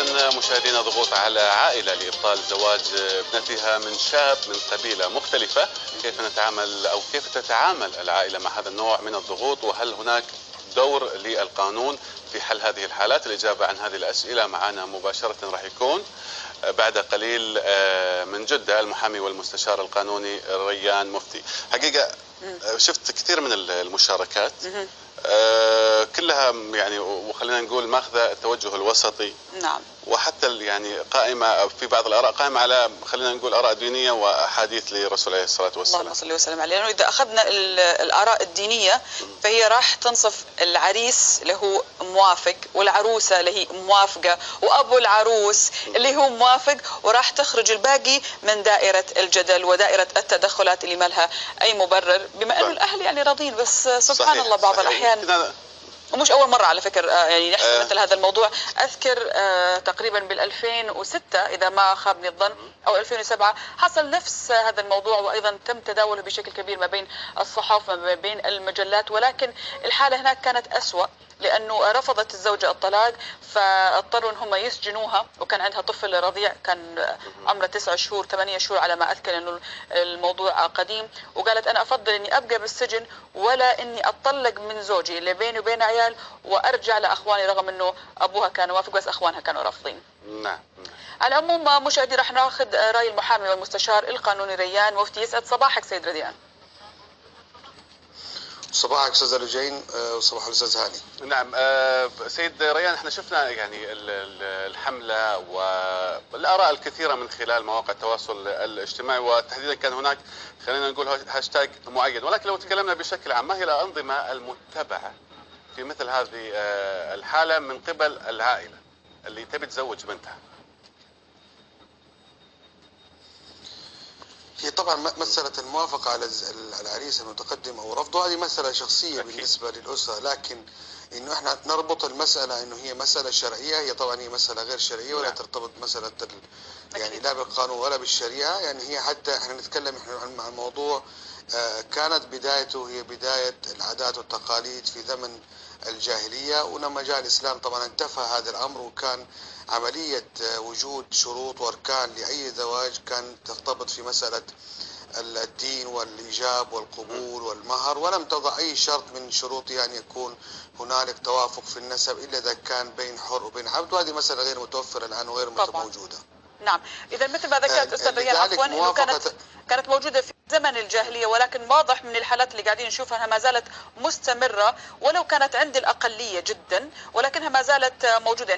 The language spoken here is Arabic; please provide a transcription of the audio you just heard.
إذن مشاهدينا، ضغوط على عائلة لإبطال زواج ابنتها من شاب من قبيلة مختلفة. كيف نتعامل أو كيف تتعامل العائلة مع هذا النوع من الضغوط؟ وهل هناك دور للقانون في حل هذه الحالات؟ الإجابة عن هذه الأسئلة معنا مباشرة راح يكون بعد قليل من جدة المحامي والمستشار القانوني ريان مفتي. حقيقة شفت كثير من المشاركات كلها يعني، وخلينا نقول ماخذة التوجه الوسطي. نعم. وحتى يعني قائمة في بعض الآراء قائمة على خلينا نقول آراء دينية وأحاديث لرسول عليه الصلاة والسلام. اللهم صل وسلم عليه. لأنه إذا أخذنا الآراء الدينية فهي راح تنصف العريس اللي هو موافق، والعروسة اللي هي موافقة، وأبو العروس اللي هو موافق، وراح تخرج الباقي من دائرة الجدل ودائرة التدخلات اللي ما لها أي مبرر، بما أنه الأهل يعني راضين. بس سبحان صحيح. الله بعض صحيح. الأحيان، ومش أول مرة على فكرة يعني نحكي مثل هذا الموضوع. أذكر تقريبا بال2006 إذا ما خابني الظن أو 2007 حصل نفس هذا الموضوع، وأيضا تم تداوله بشكل كبير ما بين الصحافة ما بين المجلات، ولكن الحالة هناك كانت أسوأ لأنه رفضت الزوجة الطلاق، فاضطروا أنهم يسجنوها، وكان عندها طفل رضيع كان عمره 9 شهور 8 شهور على ما أذكر، أنه الموضوع قديم. وقالت أنا أفضل أني أبقى بالسجن ولا أني أطلق من زوجي اللي بيني وبين عيال وأرجع لأخواني، رغم أنه أبوها كان وافق بس أخوانها كانوا رافضين. نعم. على العموم مشاهدي راح ناخذ رأي المحامي والمستشار القانوني ريان مفتي. يسعد صباحك سيد ريان. صباحك استاذ رجين وصباح الاستاذ هاني. نعم سيد ريان، احنا شفنا يعني الحمله والاراء الكثيره من خلال مواقع التواصل الاجتماعي، وتحديدا كان هناك خلينا نقول هاشتاج معين، ولكن لو تكلمنا بشكل عام، ما هي الانظمه المتبعه في مثل هذه الحاله من قبل العائله اللي تبي تزوج بنتها؟ هي طبعا مسألة الموافقة على العريس المتقدم أو رفضه هذه مسألة شخصية بالنسبة للأسرة، لكن إنه إحنا نربط المسألة إنه هي مسألة شرعية، هي طبعا هي مسألة غير شرعية ولا ترتبط مسألة يعني لا بالقانون ولا بالشريعة. يعني هي حتى إحنا نتكلم عن موضوع كانت بدايته هي بداية العادات والتقاليد في زمن الجاهلية، ولما جاء الإسلام طبعا انتفى هذا الأمر، وكان عملية وجود شروط وأركان لأي زواج كان ترتبط في مسألة الدين والإيجاب والقبول والمهر، ولم تضع أي شرط من شروطها أن يكون هنالك توافق في النسب إلا إذا كان بين حر وبين عبد، وهذه مسألة غير متوفرة الآن وغير موجودة. نعم. إذا مثل ما ذكرت أستاذ ريان عفوا إنه كانت موجودة في زمن الجاهلية، ولكن واضح من الحالات اللي قاعدين نشوفها أنها ما زالت مستمرة، ولو كانت عند الأقلية جدا ولكنها ما زالت موجودة.